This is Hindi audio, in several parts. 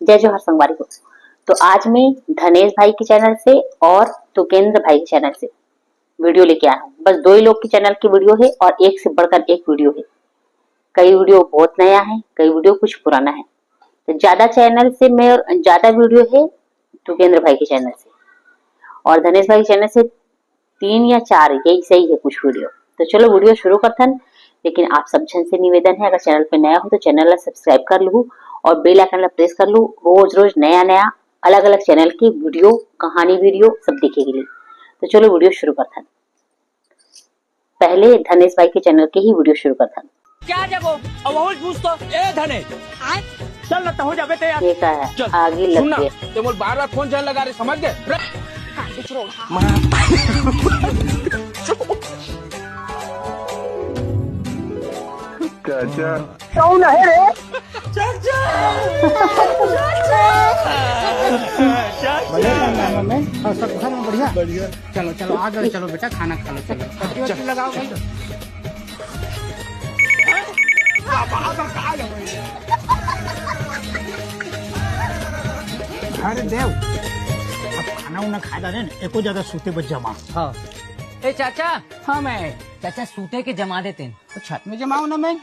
जय जोहर संगवारी को। तो आज मैं धनेश भाई के चैनल से और तुकेंद्र भाई के चैनल से वीडियो लेके आया हूँ। बस दो ही लोग के चैनल की वीडियो है और एक से बढ़कर एक वीडियो है। कई वीडियो बहुत नया है, कई वीडियो कुछ पुराना है। तो ज्यादा चैनल से मैं और ज्यादा वीडियो है तुकेंद्र भाई के चैनल से, और धनेश भाई के चैनल से 3 या 4 यही सही है कुछ वीडियो। तो चलो वीडियो शुरू करते हैं। लेकिन आप सब जन से निवेदन है, अगर चैनल पे नया हो तो चैनल सब्सक्राइब कर लू और बेल आइकन प्रेस कर लू। रोज रोज नया नया अलग अलग चैनल की वीडियो, कहानी वीडियो सब देखे के लिए। तो चलो वीडियो शुरू करते हैं। पहले धनेश भाई के चैनल के ही वीडियो शुरू करते हैं। क्या जब वो पूछ तो ए धने चल ना हो जाबे ते ये क्या है, आगे लग गए तो मोर बार-बार फोन चल लगा रे, समझ गए। चाचा कौन है रे? सब खाना बढ़िया बढ़िया। चलो चलो आ गए, चलो बेटा खाना खा लो। चलो लगाओ भाई। अरे देव, अब खाना उना खा रहे ना, एको जगह सूते बच जमा। हाँ। ए चाचा, हाँ मैं चाचा सूते के जमा देते हैं। तो छत में जमाओ ना, मैं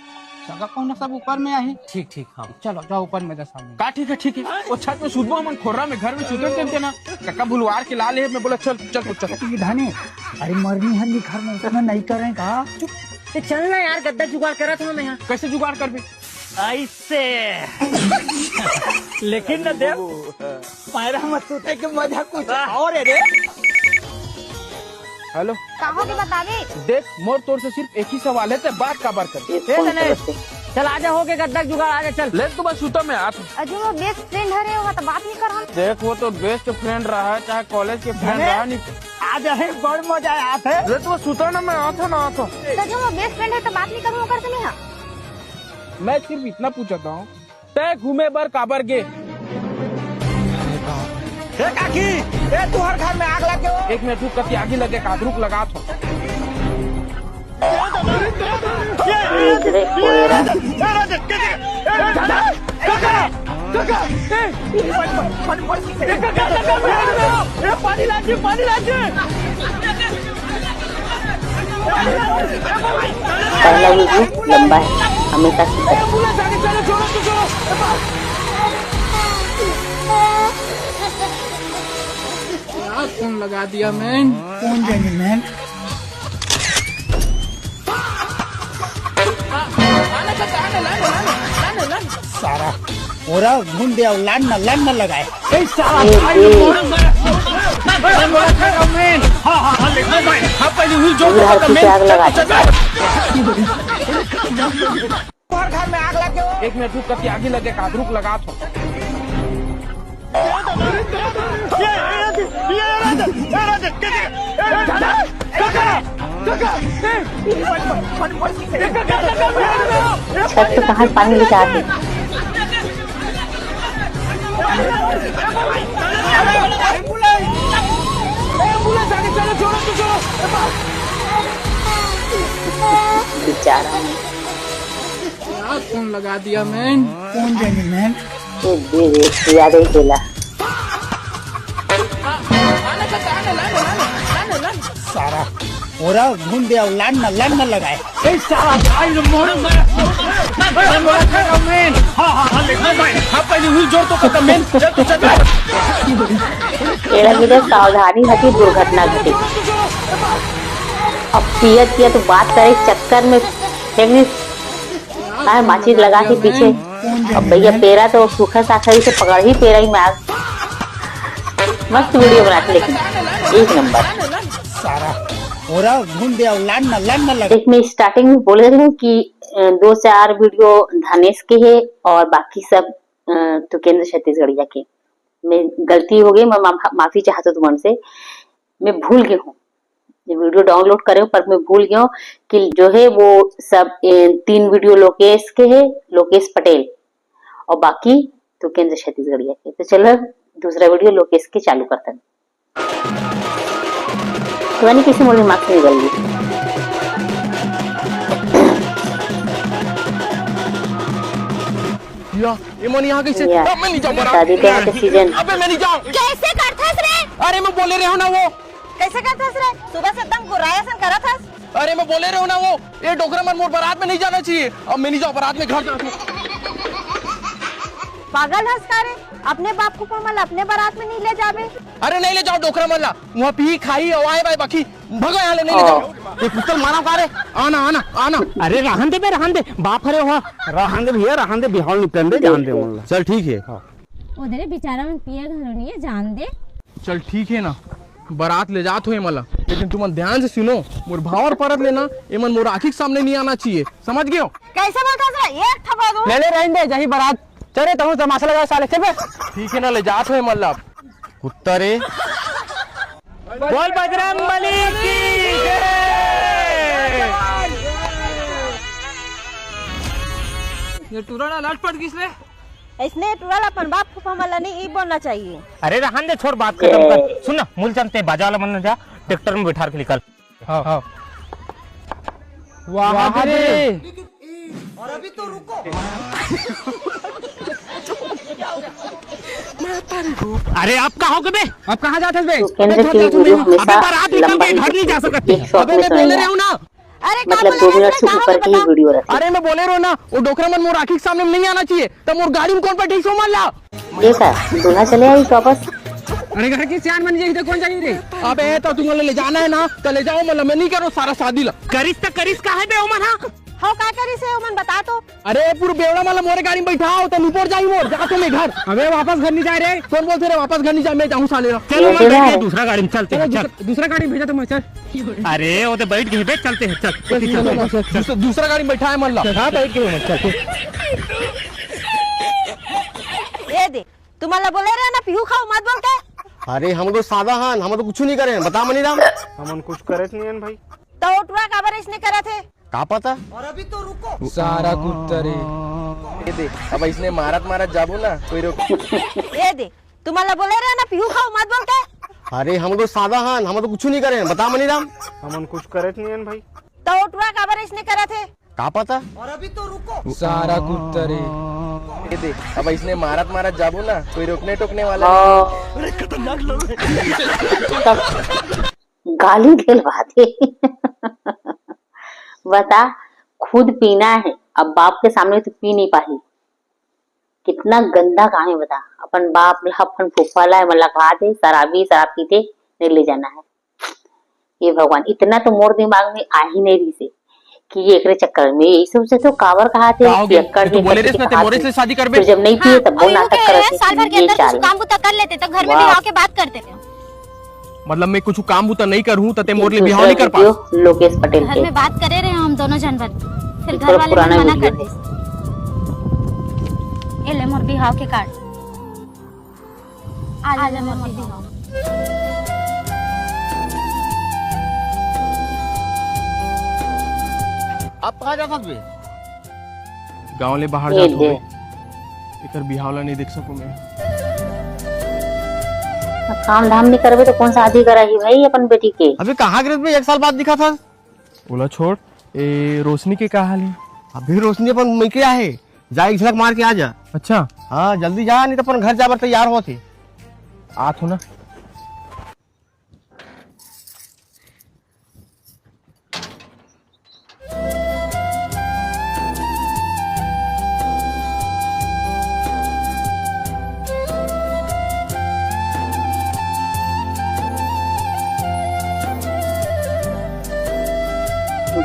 सगा कौन सब ऊपर में आई। ठीक ठीक हाँ। चलो जाओ ऊपर में 10 आदमी। का ठीक है। वो छत में सुतबो मन खोरा में घर में सुते थे ना। काका बुलवार के लाल है, मैं बोला चल धाने, अरे मरनी है घर में उतना नहीं करेगा। चल ना यार, गद्दा जुगाड़ करा था मैं यहाँ। कैसे जुगाड़ कर भी? ऐसे लेकिन न देव पैरा मत सूते के मजा कुछ और है रे। हेलो, कहो के बतावे। देख मोर तोर से सिर्फ एक ही सवाल है, ते बात का बार कर। चल आजा, हो के गद्दा जुगाड़ आजा चल। ले तो बस सुता में आप। अजू वो बेस्ट फ्रेंड है, वो तो बात नहीं कर हम। देख वो तो बेस्ट फ्रेंड रहा है, चाहे कॉलेज के फ्रेंड रहा नहीं। आज है बड़ मजा आया है। ले तो सुता ना, मैं आता ना आता। तो जो वो बेस्ट फ्रेंड है तो बात नहीं करूँ कर नहीं। मैं सिर्फ इतना पूछता हूँ, तय घूमे बर काबर गे? काकी, ए तू हर घर में आग लगे हो। एक मिनट रुक, कति आगे लगे कादरुक लगा तो। पानी लाजिए। पहला वीडियो लंबा है, हमेशा फोन लगा दिया मैन। कौन जाने मैन। सारा मोरा घूम दिया, लान न लगाए। घर में आग लगे हो। एक मिनट रुक, कति आगे लगे कादरुक लगा तो। छत पे कहाँ पानी लेके आते। बेचारा फोन लगा दिया मैन। कौन जाने मैन। ज्यादा ही खेला। सारा मोरा घूम दिया, लान न लगाए। सावधानी घटी दुर्घटना घटी। अब पियत किया तो बात करे चक्कर में माचिस लगा के पीछे। अब भैया पेरा तो सूखा साखरी से पकड़ ही पेरा ही में आग। मस्त वीडियो बनाते, लेकिन एक नंबर। सारा मोरा घूम दिया, लान न लगा। एक मैं स्टार्टिंग में बोल रही हूँ कि 2-4 वीडियो धनेश के है और बाकी सब तुकेंद्र छत्तीसगढ़िया के। मैं गलती हो गई, मैं माफी चाहता हूँ तुम से। मैं भूल गई हूँ, ये वीडियो डाउनलोड करे पर मैं भूल गया हूँ कि जो है वो सब 3 वीडियो लोकेश के है, लोकेश पटेल, और बाकी तुकेंद्र छत्तीसगढ़िया के। तो चलो दूसरा वीडियो लोकेश के चालू करते हैं। तो यानी किसी मोर दिमाग से निकल गई। या ये मन यहाँ कैसे या, अब मैं नहीं जाऊँ बारात। शादी ब्याह के सीजन। अबे मैं नहीं जाऊँ। कैसे करथस रे? अरे मैं बोले रहे हो ना वो। कैसे करथस रे? सुबह से एकदम गुर्राया सन करत हस। अरे मैं बोले रहे हो ना वो, ये डोकरा मन मोर बारात में नहीं जाना चाहिए। अब मैं नहीं जाऊँ बारात में, घर जाऊँ। पागल हस का रे? अपने बाप को कमल अपने बारात में नहीं ले जावे। अरे नहीं ले जाओ डोकरा मल्ला, वहाँ पी खाई हवाए भाई बाकी भगो यहाँ ले, नहीं ले जाओ। ये पिस्तौल मारा का रे, आना आना आना। अरे रहन दे बे, रहन दे, बाप हरे हुआ रहन दे भैया, रहन दे, बिहार निकल दे, जान दे मोला। चल ठीक है। उधर बेचारा मन पिया घर नहीं है, जान दे। चल ठीक है ना, बारात ले जात हो मला, लेकिन तुम ध्यान से सुनो, मोर भाव और परत लेना, ये मन मोर आँखी के सामने नहीं आना चाहिए, समझ गए हो? कैसे बोलथस रे? एक ठपा दो। ले ले रहन दे, जही बारात चले तो तमाशा लगा साले से बे। ठीक है ना, ले जात हो मल्ला। कुत्ता रे, बोल बजरंग बली की जय। ये टुराना लाट पड़ किसने? इसने टुरल अपन बाप को कमल नहीं ई बोलना चाहिए। अरे रहन दे, छोड़ बात खत्म कर। सुन ना, मूल चलते बाजा वाला मन जा, ट्रैक्टर में बैठा के निकल। हाँ वाह रे, अरे आप कहाँ हो बे? आप कहाँ जाते बे? केंद्र की वीडियो अबे हमेशा बारात निकल लंबा के घर नहीं जा सकते। एक शॉट अबे में मैं बोले सुनेंगे, रहे हूँ ना। अरे का मतलब 2 मिनट से ऊपर की ही वीडियो रहती है। अरे मैं बोले रहो ना, वो डोकरा मन मोर आँखी के सामने नहीं आना चाहिए, तब मोर गाड़ी में कौन बैठी सो मल्ला। देखा दूल्हा चले आई वापस। अरे घर की सियान बन जाए, कौन जाएगी रे? अबे तो तुम ले जाना है ना, तो ले जाओ मल्ला, मैं नहीं करो सारा शादी ला। करिस तो करिस का है बे ओमन? हाँ हो का करी से मन बता तो। अरे पूरा बेवड़ा वाला मोरे गाड़ी में बैठाओ तो ऊपर जाई मोर, जा तो मैं घर। अबे वापस घर नहीं जा रहे? कौन बोलते रहे वापस घर नहीं जा, मैं जाऊँ साले। चलो ये मैं है। दूसरा गाड़ी में चलते हैं, चल। दूसरा गाड़ी में भेजा तुम, चल। अरे वो तो बैठ गए बे, चलते हैं, चल। दूसरा गाड़ी में बैठा है मल्ला। हाँ बैठ गए, चल। ये दे तुम्हारा बोले रहे ना पीहू खाओ मत बोल के। अरे हम तो सादा हन, हम तो कुछ नहीं करे, बता मनीराम। हमन कुछ करे नहीं है भाई। तो टुरा काबर इसने करा थे? का पता? सारा कुत्ता रे, ये देख अब इसने मारत जाबो ना कोई रोक। ये दे तुम्हारा बोले रहे ना पीहू खाओ मत बोल के। अरे हम तो सादा हन, हम तो कुछ नहीं करे, बता मनीराम। हमन कुछ करे नहीं है भाई। तो टुरा काबर इसने करा थे? का पता? सारा कुत्ता रे, ये देख अब इसने मारत जाबो ना कोई रोकने टोकने वाला तब गाली दिलवा दे। बता, खुद पीना है, अब बाप के सामने तो पी नहीं पाही। कितना गंदा काम है बता, अपन बाप ला अपन फूफा ला मतलब खा दे, शराब पीते नहीं ले जाना है। ये भगवान, इतना तो मोर दिमाग में आ ही नहीं रही से कि ये एकरे चक्कर में यही सबसे तो कावर कहा थे तो बोले रे इसने मोरे से शादी कर बे। जब नहीं पिए तब वो नाटक करते साल भर के ये अंदर चाल कुछ काम बुता कर लेते तो घर में वाह। भी आके बात करते थे। मतलब मैं कुछ काम बुता नहीं करूँ तो मोर लिए दूसरा बिहाव नहीं कर पा। वीडियो लोकेश पटेल घर के में बात करे रहे हम दोनों जानवर, फिर थोड़ा घर वाले पुराना मना वीडियो कर दे। ये ले मोर बिहाव के कार्ड, आ जा मोर बिहाव। आप कहाँ जा सकते? गाँव ले बाहर ये जात दे। हो एकर बिहावला नहीं देख सकूं मैं। काम धाम नहीं करबे तो कौन शादी कराही भाई अपन बेटी के। अबे कहाँ गिरत में 1 साल बाद दिखा था। बोला छोड़, ए रोशनी के क्या हाल है? अभी रोशनी अपन मिल है, जा एक झलक मार के आ जा। अच्छा हाँ जल्दी जा, नहीं तो अपन घर जाकर तैयार होते। आत हो ना।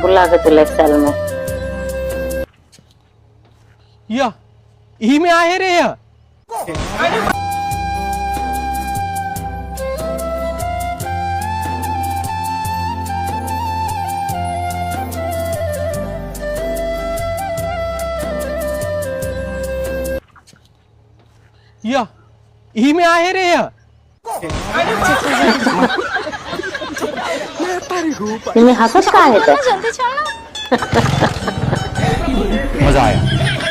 बुला के तू साल में या यही में आए रे या यही में आए रे या तुम्हें हंसत का है तो जल्दी चलो। मजा आया।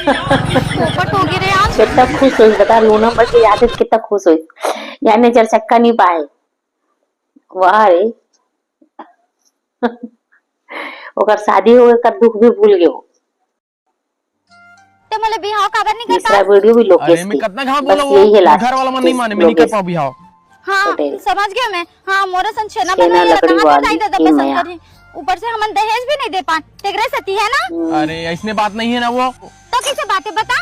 पोपट हो गई रे आज। कितना खुश हुई बता, लूना पर के याद है कितना खुश हुई, यानी चल चक्का नहीं पाए। वाह रे ओकर शादी हो कर दुख भी भूल गए। ते मला बिहाव काबर नहीं तीसरा करता? वीडियो भी अरे लोकेश मैं की कितना घाव बस बोला यही है वो लास्ट घर वाला मन नहीं माने मैं नहीं कर पाऊँ बिहाव। हाँ पटेल। समझ गया मैं। हाँ मोरा सन छेना छेना बनाई लकड़ी कहाँ वाली दाई दादा की पसंद माया। करी। ऊपर से हम दहेज भी नहीं दे पान तेरे सती है ना। अरे ऐसने बात नहीं है ना वो। तो कैसे बातें बता।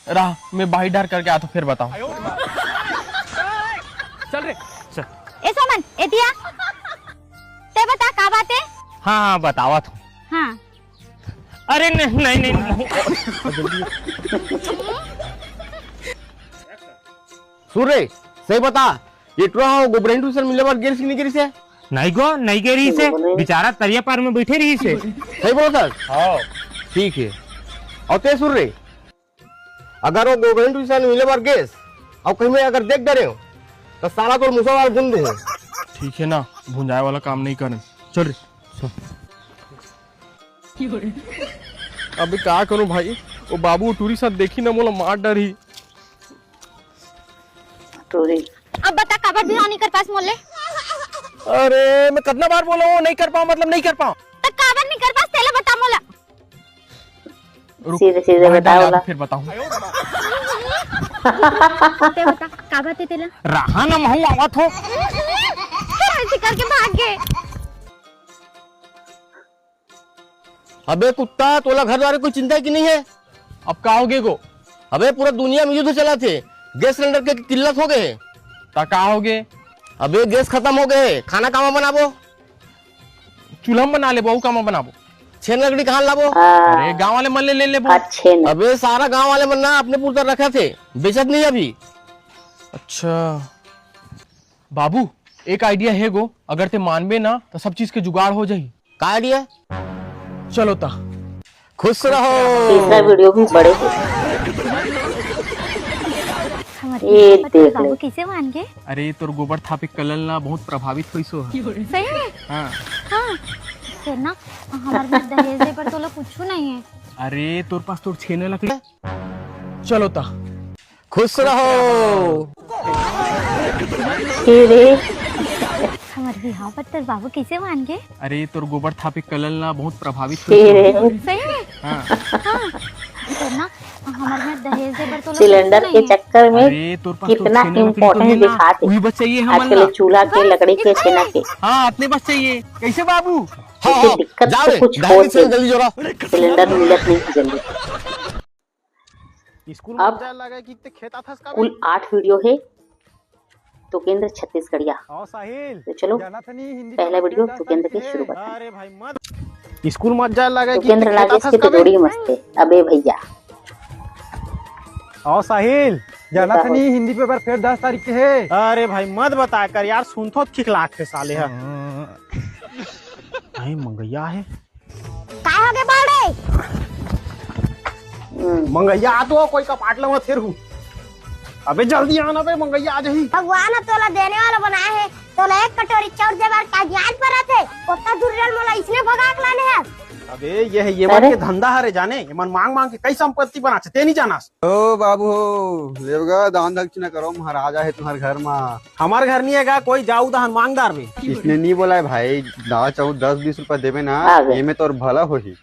रहा मैं बाहर डर करके आता फिर बताऊँ। चल रे चल। ए सोमन ए दिया ते बता का बात है। हाँ हाँ बतावा तू। हाँ अरे नहीं नहीं नहीं सूर्य सही बता ये गोब्रेन ट्यूशन मिले बार गेर नहीं गिरी से नहीं गो नहीं गे रही से बेचारा तरिया पार में बैठे रही से। सही बोलो सर हाँ ठीक है। और ते सूर्य अगर वो गोब्रेन ट्यूशन मिले बार गेस और कहीं में अगर देख डरे हो तो सारा तो मुसलमान गुम दे। ठीक है ना भुंजाए वाला काम नहीं करें चल रे। अबे क्या करूं भाई वो बाबू टूरी साथ देखी ना मोला मार डर ही। टूरी अब बता काबर बिहाव नहीं कर पास मोले। अरे मैं कितना बार बोला हूँ नहीं कर पाऊँ मतलब नहीं कर पाऊँ। तो काबर नहीं कर पास तेला बता मोला। रुक, सीधे सीधे बाहर बताओ डाल ला। फिर बताऊँ। ते बता का बात है तेला। रहा ना महू आवत हो। फिर ऐसे करके भाग गए। अबे कुत्ता तोला घर द्वारे कोई चिंता की नहीं है। अब का होगे गो अबे पूरा दुनिया में युद्ध चला थे गैस सिलेंडर के किल्लत हो गए। ता का होगे अबे गैस खत्म हो गए खाना कहाँ बनाबो चूल्हा में बना ले बहू का बनाबो। छेन लकड़ी कहाँ लाबो। अरे गाँव वाले मन ले ले बहू। अच्छे न अबे सारा गांव वाले बनना अपने पुरता रखे थे बेचत नहीं अभी। अच्छा बाबू एक आइडिया है गो अगर ते मानबे ना तो सब चीज के जुगाड़ हो जाही। का आइडिया चलो ता खुश रहो। तीसरा वीडियो भी बड़े थे। ये देख बाबू ले किसे मान गए। अरे तोर गोबर थापे कलल ना बहुत प्रभावित हुई सो है। सही में। हाँ हाँ फिर ना हमारे पास दहेज दे पर तो लोग कुछ नहीं है। अरे तोर पास तोर छेने लकड़ी चलो ता खुश रहो। रे हमारे बिहाव पर तेरे बाबू किसे मान गए। अरे तोर गोबर थापे कलल ना बहुत प्रभावित हुई रे सही में। हाँ हाँ फिर ना हमारे में दहेज दे पर तो लोग सिलेंडर कुछ के नहीं है। चक्कर में अरे तोर पास तोर कितना छेने लकड़ी तो इम्पोर्टेंट है ना, दिखाते वही बस चाहिए हमन आजकल ला। ये चूल्हा के लकड़ी के छेना के हाँ अपने बस चाहिए कैसे बाबू। हाँ इससे हाँ दिक्कत जाओ तो रे कुछ ढाई हो से जल्दी जोड़ा। सिलेंडर मिलत नहीं थी जल्दी। अब कुल 8 वीडियो है तुकेंद्र छत्तीसगढ़िया। तो चलो पहला वीडियो तुकेंद्र के शुरू करते स्कूल मत जाए लगा तुकेंद्र राजेश की तो जोड़ी मस्त है। अबे भैया और साहिल जाना था नहीं हिंदी पेपर फिर 10 तारीख के है। अरे भाई मत बता कर यार सुन तो ठीक लाख के साले है। भाई मंगैया है काय हो गए बाड़े। मंगैया आ तो कोई का पाट लवा फिर हूँ। अबे जल्दी आना बे मंगैया आ जाही। भगवान तोला देने वाला बनाया है। तोला एक कटोरी चाउर दे बार का ज्ञान पर आते कोता दुर्जन मोला इसने भगा के लाने है। अबे ये मन के धंधा हरे जाने ये मन मांग मांग के कई संपत्ति बना ते नहीं जाना। ओ बाबू हो लेवगा दान दक्षिणा करो महाराजा है तुम्हारे घर में। हमारे घर नहीं है कोई जाऊ दहन मांगदार में। इसने नहीं बोला है भाई दावा चाहू 10-20 रुपए देवे ना ये में तोर भला होही।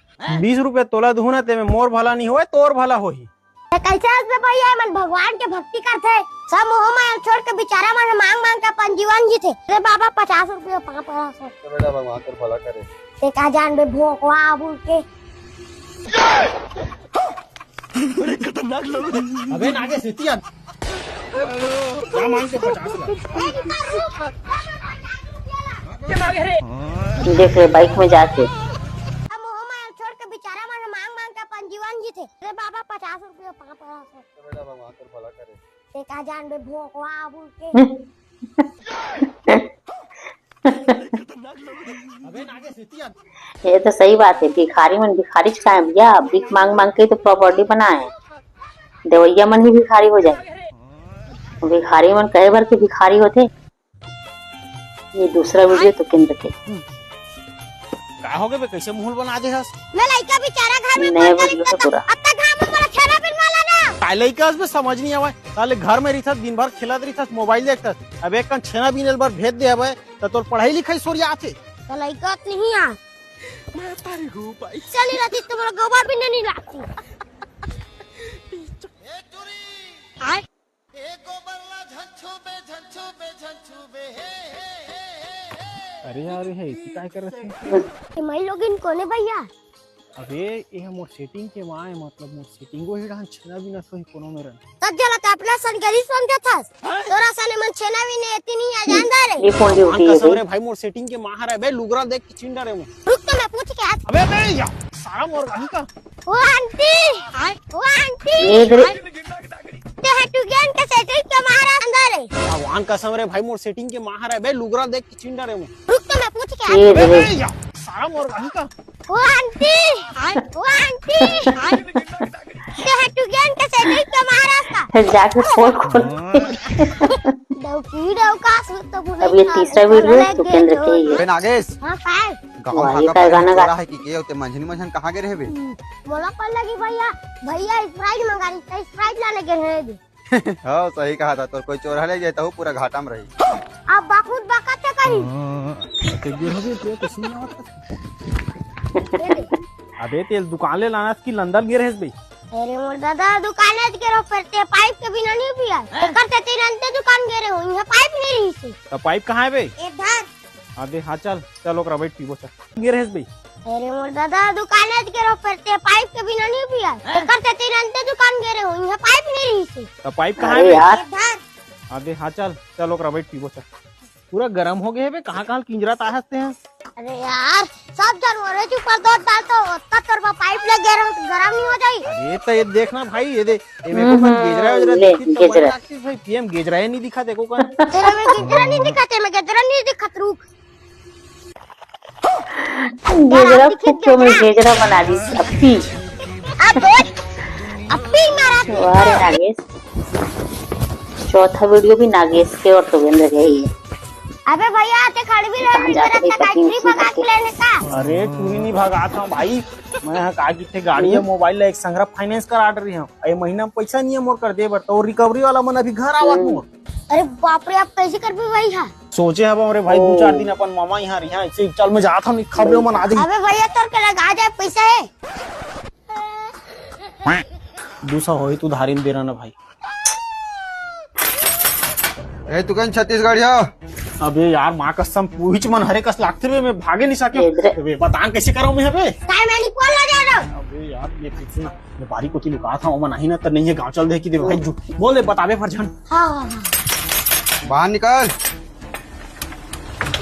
20 रुपए तोला दूना ते में मोर भला नहीं होए तोर भला होही। कैसे उसमें भैया मन भगवान के भक्ति करते सब मोह माया छोड़ के बेचारा मन मांग मांग के अपन जीवन जीते। अरे बाबा 50 रुपये 500 बेटा भगवान तोर भला करे। ते का जान बे भोकवा बोल के। अबे नागे सीतिया क्या मांग के 50 देख रहे बाइक में जाके मोह माया छोड़ के बेचारा मन मांग मांग के अपन जीवन जीते। अरे बाबा 50 रुपये 500 बेटा भगवान तोर भला करे। ते का जान बे भोकवा बोल के। अबे नागे सीतिया ये तो सही बात है। भिखारी मन भिखारी का है भैया। भीख मांग मांग के तो प्रॉपर्टी बनाए देवैया मन ही भिखारी हो जाए। भिखारी मन कहे भर के भिखारी होते। ये दूसरा वीडियो तुकेंद्र के का हो गए बे कैसे मुंह बना दे हस। मैं लइका बेचारा घर में नया वीडियो है पूरा। अब तक घर में बड़ा खाना पीना लाना। काले का उसमें समझ नहीं आवे साले घर में रिथस दिन भर खेलत रिथस मोबाइल देखतस। अब एक कन छेना बिनल बार भेज दे हवे त तोर पढ़ाई लिखाई सोरिया आथे। तो लइका नहीं आ मैं तारी गो भाई चली रहती तुम्हारा गोबर भी नहीं लाती। अरे यार हे काय करत है मैं लोग इन कोने भैया अबे ये मोर सेटिंग के माय मतलब मोर सेटिंगो ही डान छेना भी न सोही कोनो मेरन सज्जला तो अपना सन गरी समझा था तोरा सने मन छेना भी ने इतनी आ जानदा रे ये फोन ड्यूटी है कसम रे भाई मोर सेटिंग के माहर है बे लुगरा देख के चिंडा रे मो रुक तो मैं पूछ के अबे बे या सारा मोर गाही का वो आंटी ये इधर ते हटू ज्ञान के सेटिंग के मारा अंदर है भगवान कसम रे भाई मोर सेटिंग के माहर है बे लुगरा देख के चिंडा रे मो रुक तो मैं पूछ के ये अबे इधर बे या सारा मोर गाही का वो आंटी ते हटू ज्ञान के सेटिंग के मारा का जाके फोन खोल डौका तो पूरा अब ये तीसरा वीडियो है तुकेंद्र के ही है। बे नागेश हां फाइल गांव वाह, ये भागा का गाना गाना है कि के होते मंझनी मंझन कहां गए रहबे बोला कौन लगी भैया भैया स्प्राइट मंगा रही था स्प्राइट लाने के है दी हां सही कहा था तो कोई चोरा ले जाता हो पूरा घाटा में रही अब बाखुद बकाते कहीं ते गिर हो गए ते कुछ नहीं आवत अबे तेल दुकान ले लाना की लंदन गिर है बे अरे मोर दादा दुकान के रो परते पाइप के बिना नहीं पिया करते तीन अंते दुकान गेरे हो यहां पाइप नहीं रही थी तो पाइप कहां है बे इधर अबे हां चल चलो ओकरा बैठ पीबो चल गिर है बे अरे मोर दादा दुकान के रो परते पाइप के बिना नहीं पिया करते तीन अंते दुकान गेरे हो यहां पाइप नहीं रही थी तो पाइप कहां है अरे बे यार इधर अबे हां चल चल ओकरा बैठ पीबो चल पूरा गरम हो गए है बे कहां किंजरा ताहते हैं अरे यार सब जानवर जो पर दो डालता होता तरवा पाइप लग गया गरम नहीं हो जाई अरे तो ये देखना भाई ये दे ये मेरे को कौन गेजरा ले, दिखती तो गेजरा। बड़ी लगती भाई पीएम गेजरा ही नहीं दिखा देखो कौन तेरे में गिजरा नहीं दिखाते मैं गिजरा नहीं दिखत रुक गेजरा फुक्के में गेजरा बना दी अपी अपी मारा वाह रे नागेश चौथा वीडियो भी नागेश के और तुकेंद्र के ही है। अबे भैया आते खड़ी भी रह मेरा तक आइसक्रीम भगा के लेने का अरे तू नहीं भगा था भाई मैं कहा कि थे गाड़ी है मोबाइल एक संग्रह फाइनेंस करा रही हूं ए महीना में पैसा नहीं है मोर कर दे बर तो रिकवरी वाला मन अभी घर आवत मोर अरे बाप रे आप कैसे कर भी भैया सोचे हब हमरे भाई 2-4 दिन अपन मामा यहां रिहा ऐसे चल मैं जाता हूं खबरे मन आ जाई अबे भैया तोर के लगा जाए पैसा है 200 होई तू धारिन देना ना भाई ए तुकन छत्तीसगढ़ जा अबे यार मां कसम पूछ मन हरे कस लागते रे मैं भागे नहीं सके अबे बता कैसे करूं मैं अबे काय मैंने कॉल लगा रहा हूं अबे यार ये कुछ ना मैं बारी को लुका था ओमा नहीं ना तो नहीं है गांव चल दे कि दे भाई बोल दे बतावे फरजान हां बाहर निकल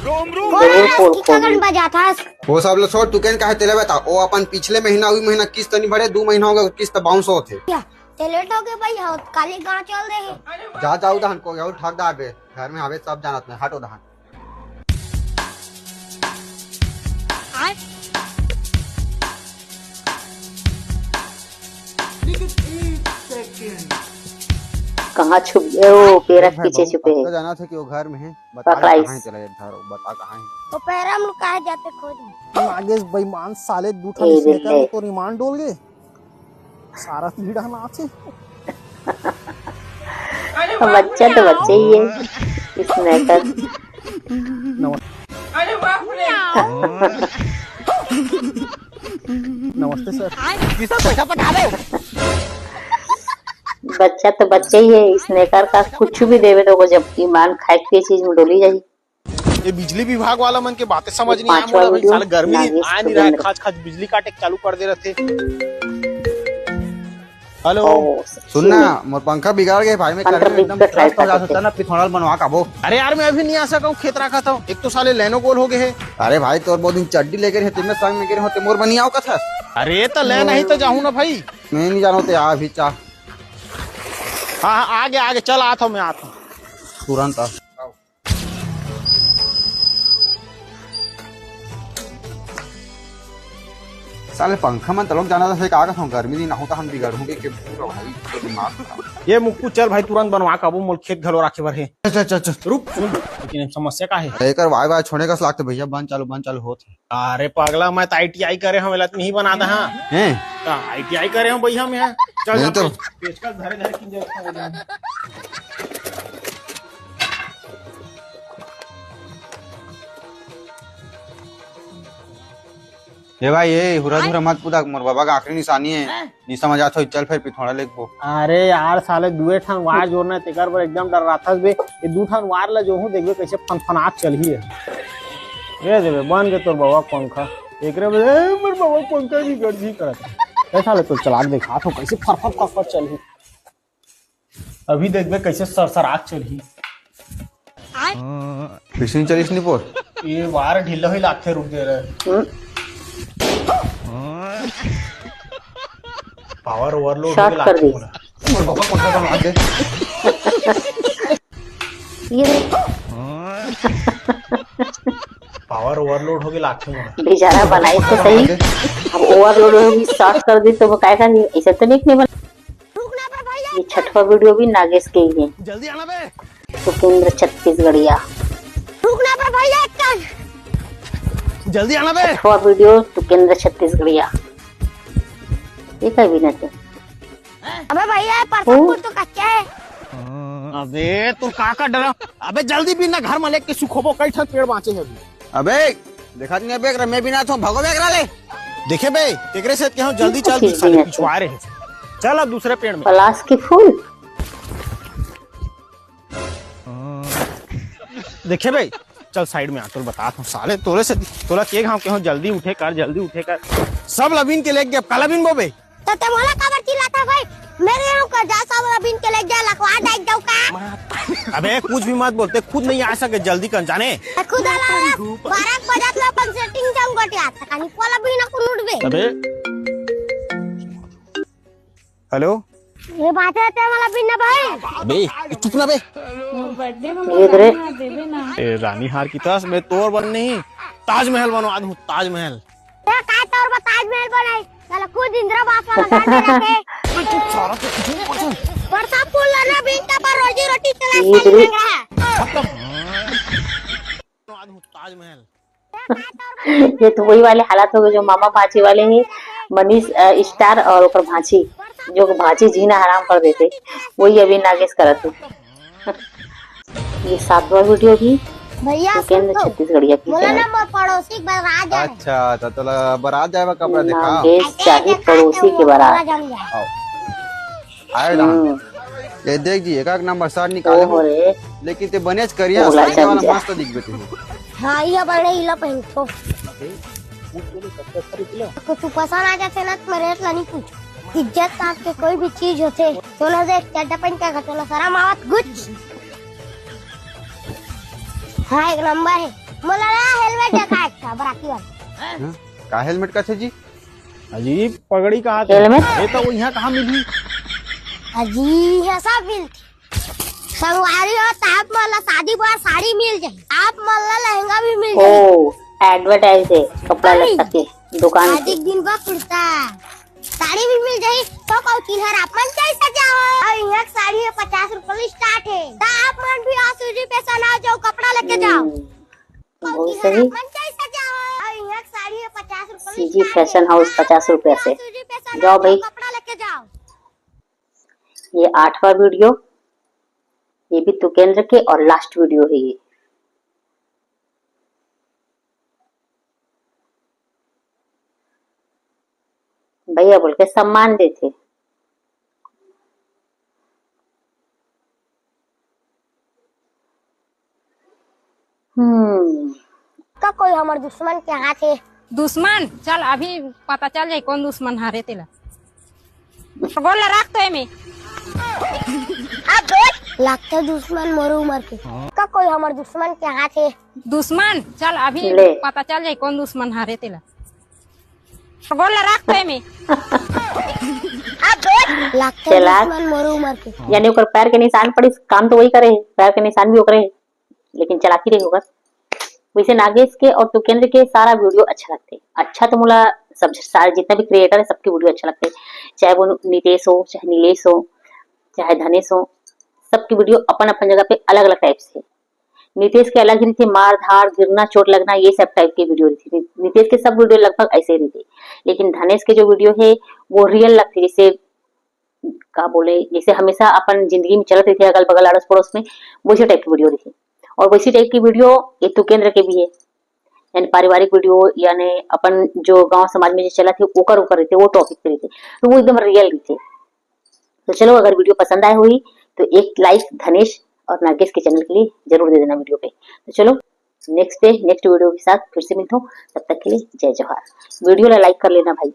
रोम कगन बजा था वो सब लोग छोड़ तुकन काहे तेले बता ओ अपन पिछले महीना हुई महीना किस्त नहीं भरे 2 महीना हो गया किस्त बाउंस होते ते लेट हो गए भैया काली गांव चल दे जा जाऊ दहन को और ठगदार बे घर में हवे सब जानत में हटो दहन कहाँ छुप गए वो पेरा के पीछे छुपे तो हैं। जाना था कि वो घर में है बता पकड़ाई। कहां चला जाता है बता कहां है तो पैरा में लुकाए जाते खोज नागेश बेईमान साले दूठा ए, निकल ले। तो रिमांड डोल गए सारा कीड़ा नाचे बच्चा तो बच्चे ही है स्नैकर नमस्ते सर बच्चा तो बच्चे ही है स्नैकर का कुछ भी देवे तो जब ईमान खाए के चीज में डोली जाए। ये बिजली विभाग वाला मन के बातें समझ नहीं पांचवा आ भाई वीडियो साले गर्मी नागेश आ नहीं रहा है तुकेंद्र। खाच खाच बिजली काटे चालू कर दे रहे थे हेलो ओ, सुनना मोर पंखा बिगाड़ गए भाई मैं पंखा कर एकदम बिगड़ ट्रस्ट हो जा सकते सकता ना पिथौड़ल बनवा का वो अरे यार मैं अभी नहीं आ सका हूँ खेत रखा था एक तो साले लेनो गोल हो गए है अरे भाई तोर बहुत दिन चड्डी लेकर है तुम्हें संग में गिरे होते मोर बनी आओ का था अरे तो ले नहीं तो जाऊँ ना भाई मैं नहीं जानो ते आ भी चाह हाँ आगे आगे चल आता हूँ मैं आता हूँ तुरंत आ साले पंखा मन तलोक जाना था का था गर्मी दिन होता हम बिगड़ होंगे के पूरा भाई तो दिमाग खराब। ये मुक्कू चल भाई तुरंत बनवा काबू मोल खेत घलो राखे भर है अच्छा अच्छा अच्छा रुक सुन लेकिन समस्या का है एकर वाई वाई छोड़ने का लागते भैया बंद चालू होत अरे पगला मैं तो ITI करे हूँ वेला नहीं बना था हाँ हैं ITI करे हूँ भैया मैं चल नहीं तो- पेचकस धरे धरे किंजर रखा हो जाए। ये भाई ये हुरा धुरा मत पूदा मोर बाबा का आखिरी निशानी है नहीं समझ आता चल फिर पिथौड़ा लेक बो। अरे यार साले दुए ठान वार जोड़ना तेकर पर एकदम डर रहा था बे। ये दू ठान वार ला जो हूं देखबे कैसे फनफनाट चल ही है। ये देबे बन के तोर बाबा पंखा एकरे में मोर बाबा पंखा भी गर्जी करत ऐसा ले तो चला के दिखा तो कैसे फरफर फरफर चल ही। अभी देखबे कैसे सरसरात चल ही। फिशिंग चलिस नहीं पोर ये वार ढीला ही लाथे रुक दे रहे। पावर ओवरलोड शॉर्ट कर दी। मोर बाबा पंखा का मार दे। ये पावर ओवरलोड हो गया लाथे मोरा। बेचारा बनाई तो सही, अब ओवरलोड होगी शॉर्ट कर दी तो वो काय का नहीं, ऐसा तो नहीं बना। रुकना पर भैया। ये छठवा वीडियो भी नागेश के ही है, जल्दी आना बे। सुकेंद्र छत्तीसगढ़िया। रुकना पर भैया एक कान। जल्दी आना बे। छठवा वीडियो सुकेंद्र छत्तीसगढ़िया। ये काय भी नहीं। अबे भैया परसों तो कच्चा है। अबे तू का डरा। अबे जल्दी भी ना घर में लेके सुखोबो कई ठन पेड़ बाँचे है अभी। अबे देखा नहीं बेग रे मैं भी ना तो भगो बेग ले देखे बे तेरे से क्या जल्दी चल साले पिछवा रहे हैं। चल अब दूसरे पेड़ में। पलाश के फूल। देखे बे चल साइड में आ तो बता हूँ साले तोरे से तोला के गाँव के हो जल्दी उठे कर सब लबीन के लेके अब काला बीन बोबे तो तुम्हारा खबर चिल्लाता भाई मेरे यहाँ का जा सब रबिन के ले जा लखवा डाल दो का। अबे कुछ भी मत बोलते खुद नहीं आ सके जल्दी कर जाने खुद आला 12 बजे तो अपन सेटिंग जाऊं गटे आता कानी कोला भी ना कुन उठबे। अबे हेलो ये बात है ते वाला बिन भाई। अबे चुप ना बे। इधर ए रानी हार की तरह मैं तोर बन नहीं ताजमहल बनवा दूं ताजमहल। ये का तौर पर ताजमहल बनाई चल खुद इंद्रवास वाला गांव में रखे बरसा फूल ना बिन का पर रोजी रोटी चला ताजमहल। ये तो वही वाले हालात हो गए जो मामा भांची वाले हैं, मनीष स्टार और ऊपर भांची जो भांची जीना हराम कर देते, वही अभी नागेश करते। ये 7वां वीडियो भी भैया सुकेंद्र छत्तीसगढ़िया की बोला चैनल। ना मोर पड़ोसी बारात जा अच्छा तो तोला बारात जाएगा कपड़ा दिखा नागेश चाहे पड़ोसी के बारात। आए डान ये देख जी एक नंबर शर्ट निकाले ओहो हो रे लेकिन ते बनेच करिया बोला साइड वाला चल जा। मस्त दिख बेटे। हां ये बड़े इला पहन तो कुछ पसंद आ जाते ना तो मेरे से नहीं पूछ इज्जत नाम के कोई भी चीज होते तो ना देख चड्डा पहन के घटोला सारा मावत गुच। हाँ एक नंबर है मोला हेलमेट देखा अच्छा बराती वाला का हेलमेट का छे जी अजीब पगड़ी कहा हेलमेट? ये तो यहाँ कहाँ मिली। अजी है सब मिलती संगवारी हो ताप मला शादी बार साड़ी मिल जाए आप मला लहंगा भी मिल जाए। ओ एडवर्टाइज है कपड़ा लग सके दुकान शादी दिन का कुर्ता साड़ी भी मिल जाए तो कौ तिलहर आप मन चाहे सजाओ और यहाँ की साड़ी है 50 रुपए स्टार्ट है तो आप मन भी 80 रुपए सना जाओ कपड़ा लेके जाओ बहुत सही। मन चाहे सजाओ और यहाँ की साड़ी है 50 रुपए सीजी फैशन हाउस 50 रुपए से जाओ भाई। कपड़ा लेके जाओ। ये 8वां वीडियो, ये भी तुकेंद्र के और लास्ट वीडियो है ये। भैया बोल के सम्मान देते। का कोई हमारे दुश्मन के हाथ है। दुश्मन चल अभी पता चल जाए कौन दुश्मन हारे तेला बोल रख तो में अब लगता दुश्मन मोरू उमर के का कोई हमारे दुश्मन के हाथ है। दुश्मन चल अभी ले। पता चल जाए कौन दुश्मन हारे तेला बोल रख तो में लगता चला। दुश्मन मोरू उमर के यानी ओकर पैर के निशान पड़ी काम तो वही करे है, पैर के निशान भी ओकरे है, लेकिन चलाती रही होगा। वैसे नागेश के और तुकेंद्र के सारा वीडियो अच्छा लगते हैं। अच्छा तो मुला सब सारे जितना भी क्रिएटर है सबके वीडियो अच्छा लगते हैं, चाहे वो नितेश हो चाहे नीलेश हो चाहे धनेश हो, सबकी वीडियो अपन अपन जगह पे अलग अलग टाइप से। नितेश के अलग ही थे, मार धार गिरना चोट लगना ये सब टाइप की वीडियो थी। नितेश के सब वीडियो लगभग ऐसे ही थे, लेकिन धनेश के जो वीडियो है वो रियल लगती, जैसे क्या बोले जैसे हमेशा अपन जिंदगी में चलते थे अगल बगल अड़ोस पड़ोस में, वैसे टाइप की वीडियो थी। और वैसी टाइप की वीडियो ये तुकेंद्र के भी है, यानी पारिवारिक वीडियो, यानी अपन जो गांव समाज में जो चला थे ओकर रहते, वो टॉपिक पे रहते, तो वो एकदम रियल रहते। तो चलो, अगर वीडियो पसंद आए हुई तो एक लाइक धनेश और नागेश के चैनल के लिए जरूर दे देना वीडियो पे। तो चलो नेक्स्ट वीडियो के साथ फिर से मिलता हूँ, तब तक के लिए जय जवाहर। वीडियो ला लाइक कर लेना भाई।